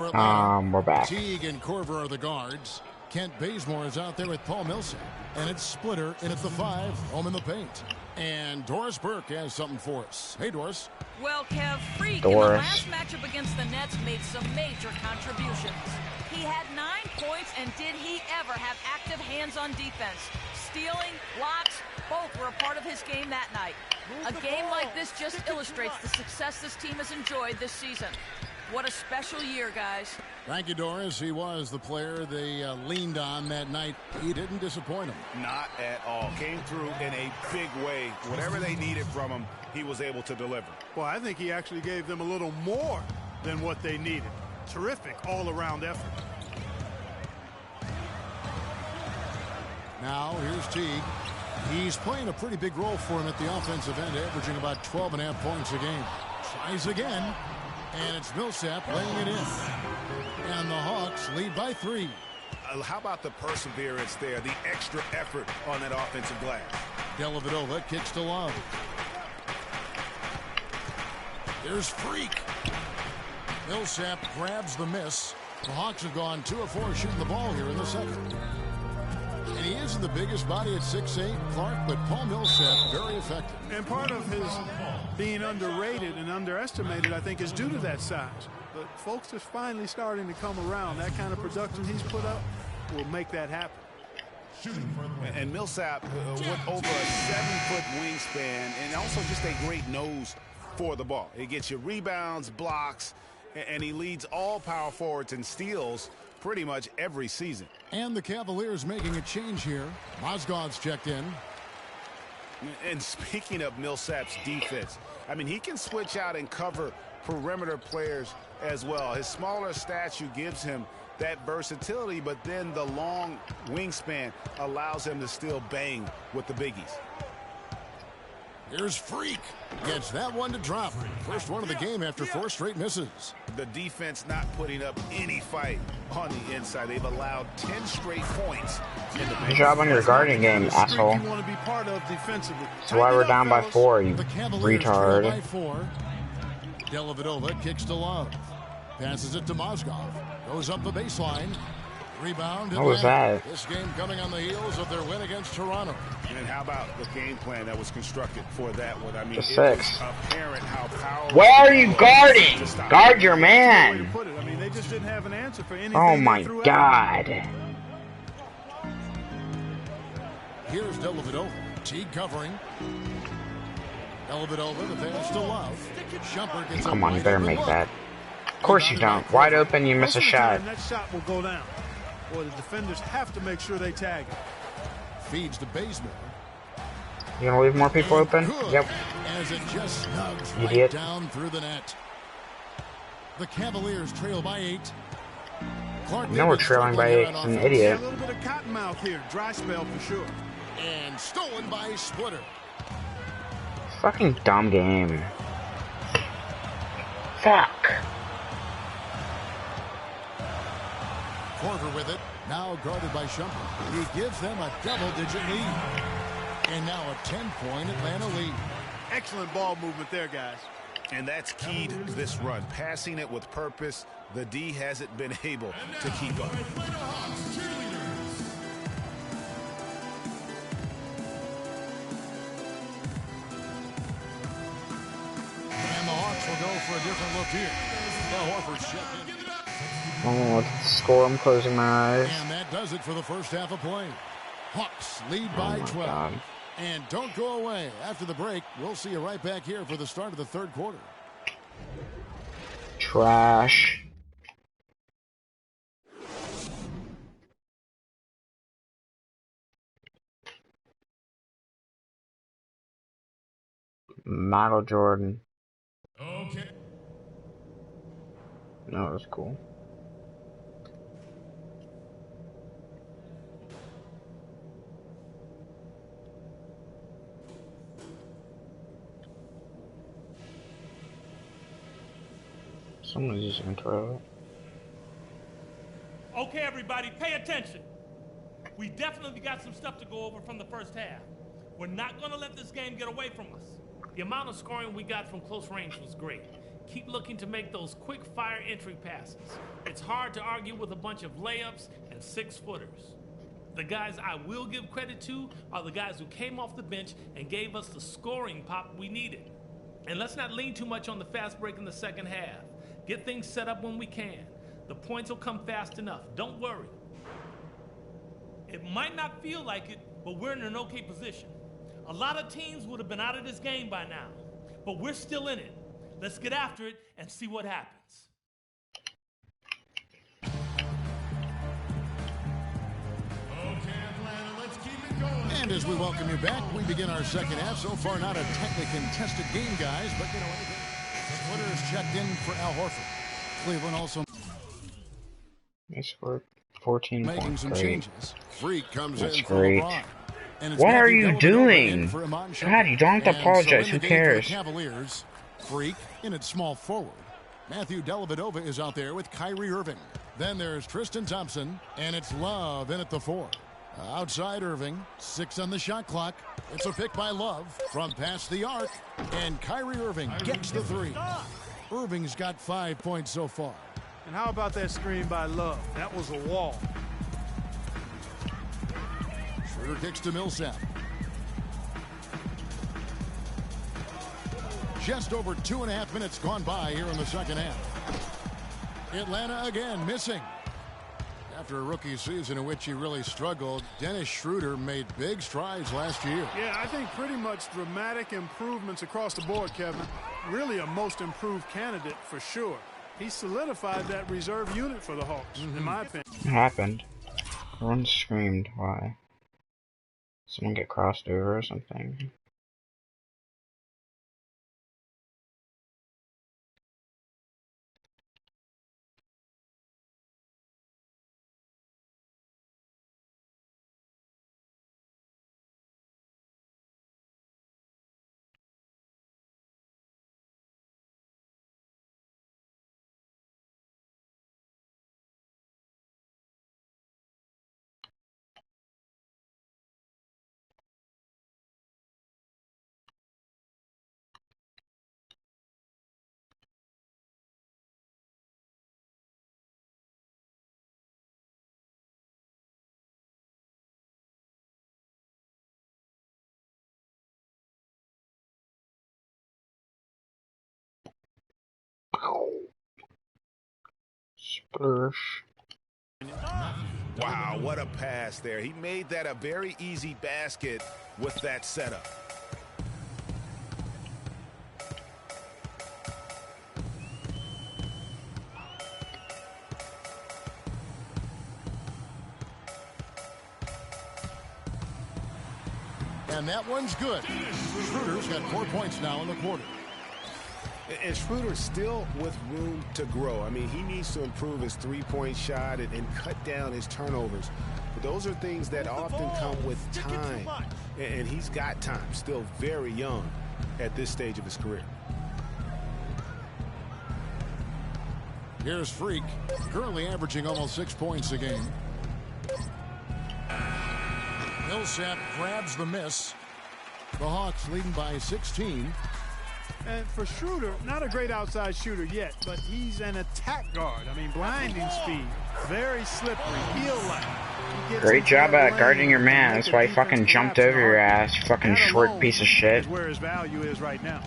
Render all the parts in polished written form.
We're back. Teague and Corver are the guards. Kent Bazemore is out there with Paul Millsap. And it's Splitter in at the 5, home in the paint. And Doris Burke has something for us. Hey, Doris. Well, Kev, Freak in the last matchup against the Nets made some major contributions. He had 9 points, and did he ever have active hands on defense? Stealing, blocks, both were a part of his game that night. A game like this just illustrates the success this team has enjoyed this season. What a special year, guys. Thank you, Doris. He was the player they leaned on that night. He didn't disappoint them. Not at all. Came through in a big way. Whatever they needed from him, he was able to deliver. Well, I think he actually gave them a little more than what they needed. Terrific all-around effort. Now, here's Teague. He's playing a pretty big role for him at the offensive end, averaging about 12.5 points a game. Tries again. And it's Millsap laying it in. And the Hawks lead by 3. How about the perseverance there, the extra effort on that offensive glass? Dellavedova kicks to Love. There's Freak. Millsap grabs the miss. The Hawks have gone 2 of 4 shooting the ball here in the second. And he isn't the biggest body at 6'8", Clark, but Paul Millsap very effective. And part of his being underrated and underestimated, I think, is due to that size. But folks are finally starting to come around. That kind of production he's put up will make that happen. And Millsap went over a 7-foot wingspan and also just a great nose for the ball. He gets you rebounds, blocks, and he leads all power forwards in steals pretty much every season. And the Cavaliers making a change here. Mozgov's checked in. And speaking of Millsap's defense, I mean, he can switch out and cover perimeter players as well. His smaller stature gives him that versatility, but then the long wingspan allows him to still bang with the biggies. Here's Freak. Gets that one to drop. First one of the game after 4 straight misses. The defense not putting up any fight on the inside. They've allowed 10 straight points in the Good job on your guarding game, asshole. You want to be part of defensively. That's why we're down by 4, you retard. By 4. Dellavedova kicks to Love. Passes it to Mozgov. Goes up the baseline. Rebound. What was that? This game coming on the heels of their win against Toronto. And how about the game plan that was constructed for that one? I mean, Just it 6. was apparent how powerful. Where are you guarding? Guard your man. I mean, they just didn't have an answer for anything. Oh my God. Here's Dellavedova. Teague covering. Dellavedova, the pass to Love. Shumpert gets Come on, you better make that. Of course you don't. Wide open, you miss a shot. That shot will go down. Boy, the defenders have to make sure they tag it. Feeds to Bazemore. You gonna leave more people open? Yep. As it just snugs Idiot. right down through the net. The Cavaliers trail by 8. Clark, You know we're trailing by 8. An idiot. A little bit of cottonmouth here. Dry spell for sure. And stolen by Splitter. Fucking dumb game. Fuck. Corver with it. Now guarded by Shumpert. He gives them a double-digit lead. And now a 10-point Atlanta lead. Excellent ball movement there, guys. And that's key to this run. Passing it with purpose. The D hasn't been able to keep up. And the Hawks will go for a different look here. Now Horford's checked in. Oh, look at the score. I'm closing my eyes. And that does it for the first half of play. Hawks lead by 12. God. And don't go away. After the break, we'll see you right back here for the start of the third quarter. Trash. Michael Jordan. Okay. No, it was cool. Someone's using a toilet. Okay, everybody, pay attention. We definitely got some stuff to go over from the first half. We're not going to let this game get away from us. The amount of scoring we got from close range was great. keep looking to make those quick fire entry passes. It's hard to argue with a bunch of layups and 6-footers. The guys I will give credit to are the guys who came off the bench and gave us the scoring pop we needed. And let's not lean too much on the fast break in the second half. Get things set up when we can. The points will come fast enough. Don't worry. It might not feel like it, but we're in an okay position. A lot of teams would have been out of this game by now, but we're still in it. Let's get after it and see what happens. And as we welcome you back, we begin our second half. So far, not a technically contested game, guys, but you know anything. Twitter is checked in for Al Horford. Cleveland also They scored 14 making points. some Great. changes. Freak comes That's in for great. LeBron. And it's What are Matthew you Dellavedova doing? in for Iman Shumpert. God, you don't have to And so apologize. in Who the game for the cares? Cavaliers, Freak in at small forward. Matthew Dellavedova is out there with Kyrie Irving. Then there's Tristan Thompson, and it's Love in at the 4. Outside Irving, 6 on the shot clock. It's a pick by Love from past the arc, and Kyrie Irving gets the 3. Irving's got 5 points so far. And how about that screen by Love? That was a wall. Schroeder kicks to Millsap. Just over 2.5 minutes gone by here in the second half. Atlanta again missing. After a rookie season in which he really struggled, Dennis Schroeder made big strides last year. Yeah, I think pretty much dramatic improvements across the board, Kevin. Really a most improved candidate for sure. He solidified that reserve unit for the Hawks, in my opinion. What happened? Everyone screamed. Why? Someone get crossed over or something? Splursh. Wow, what a pass there. He made that a very easy basket with that setup. And that one's good. Schroeder's got 4 points now in the quarter. And Schroeder still with room to grow. I mean, he needs to improve his three-point shot and cut down his turnovers. But those are things that often come with time. And he's got time, still very young at this stage of his career. Here's Freak, currently averaging almost 6 points a game. Millsap grabs the miss. The Hawks leading by 16. And for Schroeder, not a great outside shooter yet, but he's an attack guard. I mean, blinding speed, very slippery, heel-like. Great job at guarding your man. That's why he fucking jumped over your ass, you fucking short piece of shit. Where his value is right now.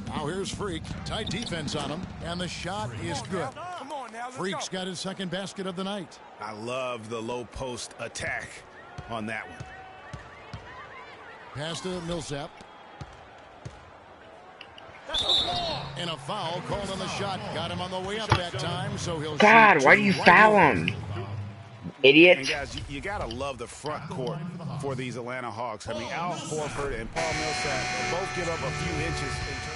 Now here's Freak, tight defense on him, and the shot is good. Freak's got his second basket of the night. I love the low post attack on that one. Pass to Millsap. And a foul called on the shot. Got him on the way up that time, so he'll God, shoot why do you two foul right him? And Idiot. guys, you gotta love the front court for these Atlanta Hawks. I mean, Al Horford and Paul Millsap both give up a few inches in terms.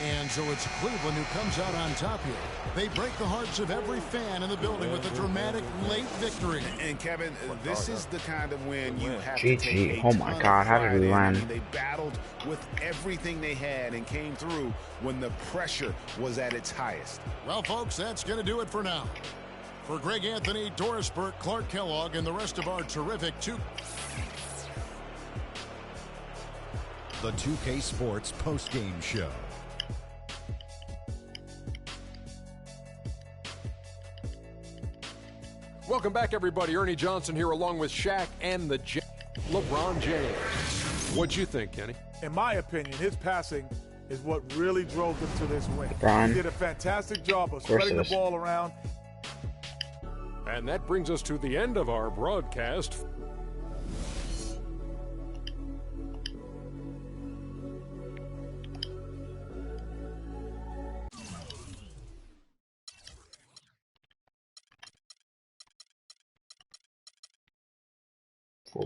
And so it's Cleveland who comes out on top here. They break the hearts of every fan in the building with a dramatic late victory. And Kevin, this is the kind of win you have to GG. take a Oh my ton God, of how did pride we in. I win? mean, they battled with everything they had and came through when the pressure was at its highest. Well, folks, that's going to do it for now. For Greg Anthony, Doris Burke, Clark Kellogg, and the rest of our terrific The 2K Sports postgame show. Welcome back, everybody. Ernie Johnson here along with Shaq and the LeBron James. What'd you think, Kenny? In my opinion, his passing is what really drove them to this win. LeBron. He did a fantastic job of spreading the ball around. And that brings us to the end of our broadcast.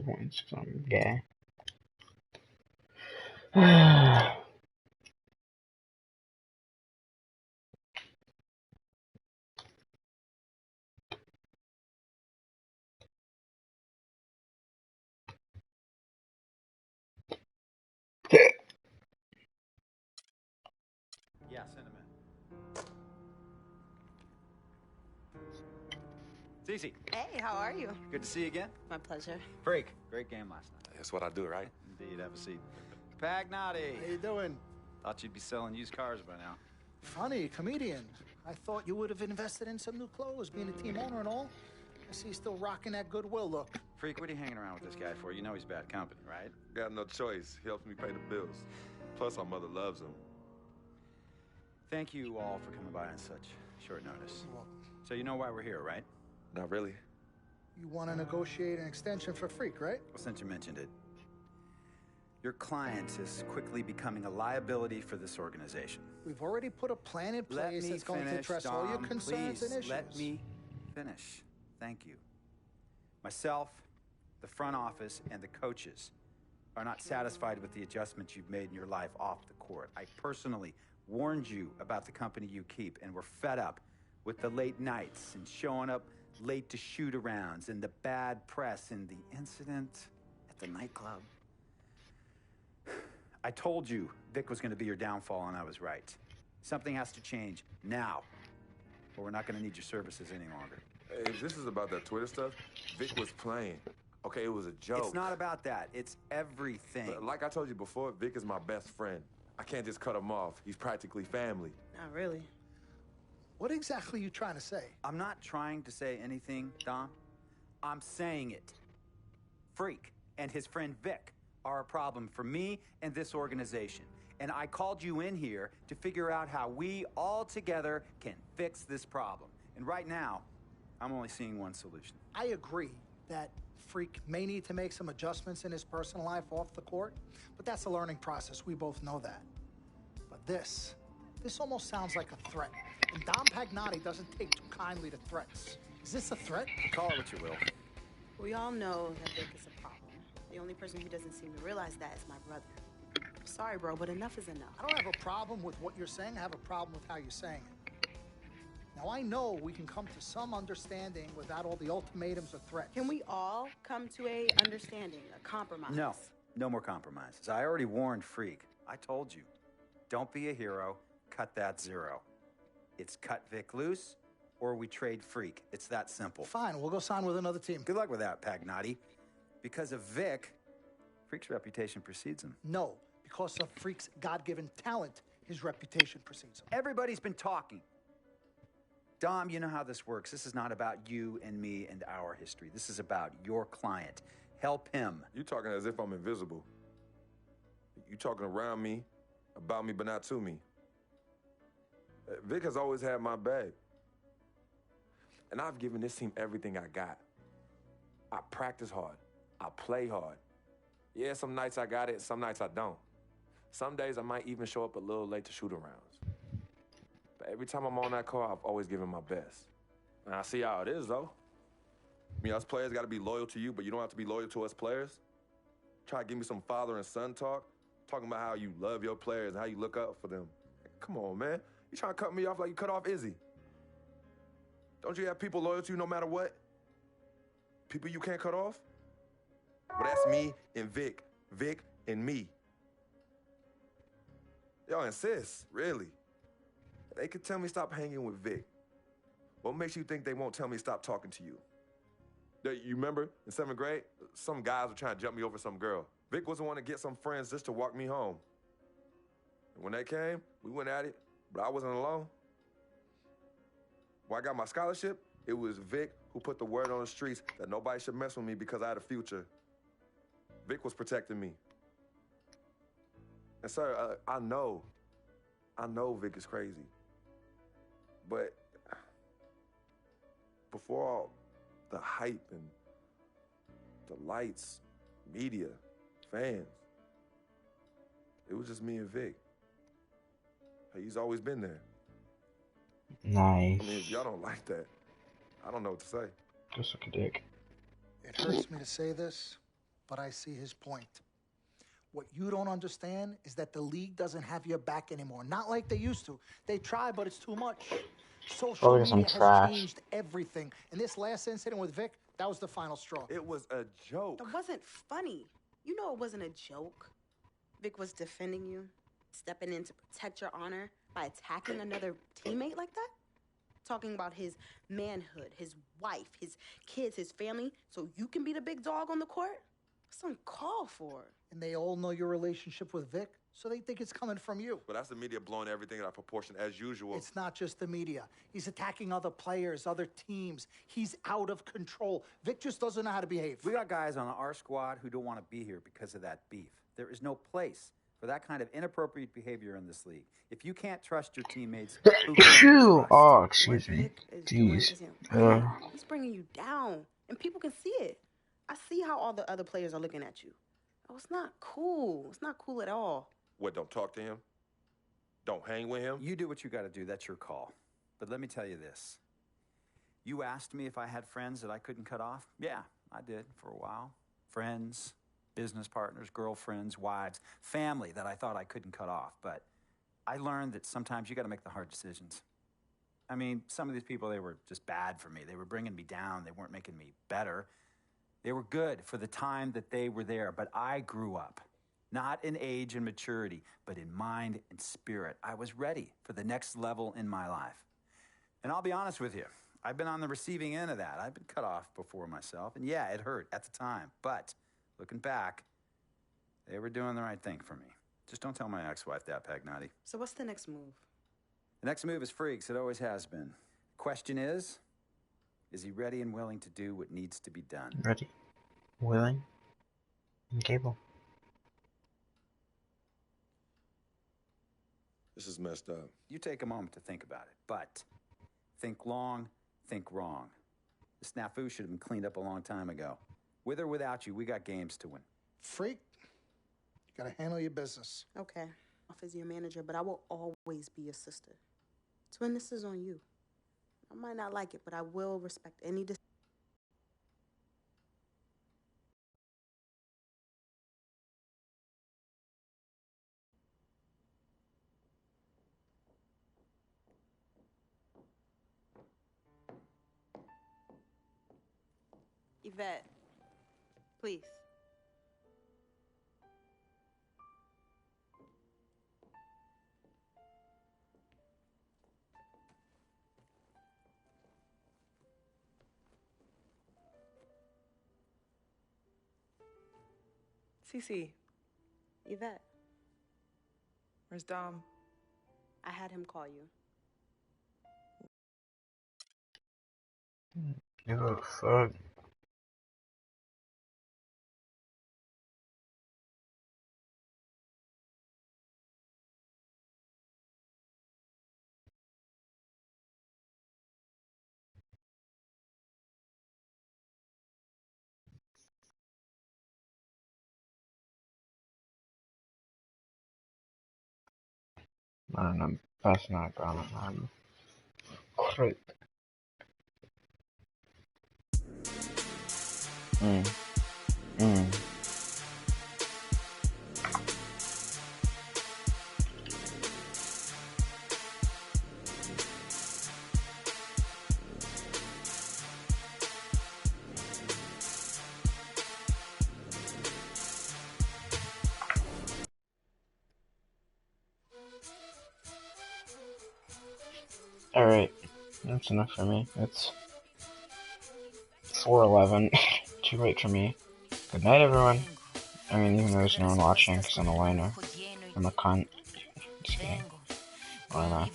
Points, because I'm gay. Yeah, send him in. Cece. Hey, how are you? Good to see you again. My pleasure. Freak. Great game last night. That's what I do, right? Indeed. Have a seat. Pagnotti. How you doing? Thought you'd be selling used cars by now. Funny, comedian. I thought you would have invested in some new clothes, being a team owner and all. I see you still rocking that Goodwill look. Freak, what are you hanging around with this guy for? You know he's bad company, right? Got no choice. He helps me pay the bills. Plus, our mother loves him. Thank you all for coming by on such short notice. So you know why we're here, right? Not really. You want to negotiate an extension for Freak, right? Well, since you mentioned it, your client is quickly becoming a liability for this organization. We've already put a plan in place that's going to address all your concerns please, and issues. Let me finish. Thank you. Myself, the front office, and the coaches are not satisfied with the adjustments you've made in your life off the court. I personally warned you about the company you keep, and we're fed up with the late nights and showing up late to shoot-arounds and the bad press and the incident at the nightclub. I told you Vic was going to be your downfall, and I was right. Something has to change now, or we're not going to need your services any longer. Hey, if this is about that Twitter stuff, Vic was playing. Okay, it was a joke. It's not about that. It's everything. But like I told you before, Vic is my best friend. I can't just cut him off. He's practically family. Not really. What exactly are you trying to say? I'm not trying to say anything, Dom. I'm saying it. Freak and his friend Vic are a problem for me and this organization. And I called you in here to figure out how we all together can fix this problem. And right now, I'm only seeing one solution. I agree that Freak may need to make some adjustments in his personal life off the court, but that's a learning process. We both know that. But this almost sounds like a threat. And Dom Pagnotti doesn't take too kindly to threats. Is this a threat? Call it what you will. We all know that Vic is a problem. The only person who doesn't seem to realize that is my brother. I'm sorry, bro, but enough is enough. I don't have a problem with what you're saying. I have a problem with how you're saying it. Now, I know we can come to some understanding without all the ultimatums or threats. Can we all come to a understanding, a compromise? No, no more compromises. I already warned Freak. I told you. Don't be a hero. Cut that zero. It's cut Vic loose, or we trade Freak. It's that simple. Fine, we'll go sign with another team. Good luck with that, Pagnotti. Because of Vic, Freak's reputation precedes him. No, because of Freak's God-given talent, his reputation precedes him. Everybody's been talking. Dom, you know how this works. This is not about you and me and our history. This is about your client. Help him. You talking as if I'm invisible. You talking around me, about me, but not to me. Vic has always had my back. And I've given this team everything I got. I practice hard. I play hard. Yeah, some nights I got it, some nights I don't. Some days I might even show up a little late to shoot-arounds. But every time I'm on that court, I've always given my best. And I see how it is, though. I mean, us players got to be loyal to you, but you don't have to be loyal to us players. Try to give me some father and son talk, talking about how you love your players and how you look up for them. Come on, man. You trying to cut me off like you cut off Izzy. Don't you have people loyal to you no matter what? People you can't cut off? Well, that's me and Vic. Vic and me. Y'all insist, really. They could tell me stop hanging with Vic. What makes you think they won't tell me stop talking to you? You remember in 7th grade, some guys were trying to jump me over some girl. Vic was the one to get some friends just to walk me home. And when they came, we went at it, but I wasn't alone. When I got my scholarship, it was Vic who put the word on the streets that nobody should mess with me because I had a future. Vic was protecting me. And sir, I know Vic is crazy. But before all the hype and the lights, media, fans, it was just me and Vic. He's always been there. Nice. I mean, if y'all don't like that, I don't know what to say. Just suck a dick. It hurts me to say this, but I see his point. What you don't understand is that the league doesn't have your back anymore. Not like they used to. They try, but it's too much. Social media has changed everything. And this last incident with Vic, that was the final straw. It was a joke. It wasn't funny. You know it wasn't a joke. Vic was defending you, stepping in to protect your honor by attacking another teammate like that? Talking about his manhood, his wife, his kids, his family, so you can be the big dog on the court? That's uncalled for. And they all know your relationship with Vic, so they think it's coming from you. But that's the media blowing everything out of proportion as usual. It's not just the media. He's attacking other players, other teams. He's out of control. Vic just doesn't know how to behave. We got guys on our squad who don't want to be here because of that beef. There is no place for that kind of inappropriate behavior in this league. If you can't trust your teammates, who can you trust? Oh, excuse me. Jeez. He's bringing you down, and people can see it. I see how all the other players are looking at you. Oh, it's not cool. It's not cool at all. What, don't talk to him? Don't hang with him? You do what you got to do. That's your call. But let me tell you this. You asked me if I had friends that I couldn't cut off? Yeah, I did for a while. Friends, business partners, girlfriends, wives, family that I thought I couldn't cut off. But I learned that sometimes you got to make the hard decisions. I mean, some of these people, they were just bad for me. They were bringing me down. They weren't making me better. They were good for the time that they were there. But I grew up, not in age and maturity, but in mind and spirit. I was ready for the next level in my life. And I'll be honest with you. I've been on the receiving end of that. I've been cut off before myself. And yeah, it hurt at the time. But looking back, they were doing the right thing for me. Just don't tell my ex-wife that, Pagnotti. So what's the next move? The next move is Freaks. It always has been. Question is he ready and willing to do what needs to be done? Ready, willing, and capable. This is messed up. You take a moment to think about it, but think long, think wrong. The snafu should have been cleaned up a long time ago. With or without you, we got games to win. Freak, you gotta handle your business. Okay, off as your manager, but I will always be your sister. Twin, this is on you. I might not like it, but I will respect any decision. Yvette, please. Cece. Yvette. Where's Dom? I had him call you. Give a fuck. I don't know. That's not gonna happen. Crap. Alright, that's enough for me. It's 4:11. Too late for me. Good night, everyone. I mean, even though there's no one watching, because I'm a whiner. I'm a cunt. Just kidding. Or not.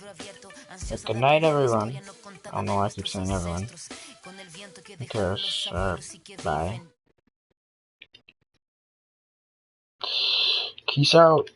But good night, everyone. I don't know why I keep saying everyone. Who cares? Bye. Peace out.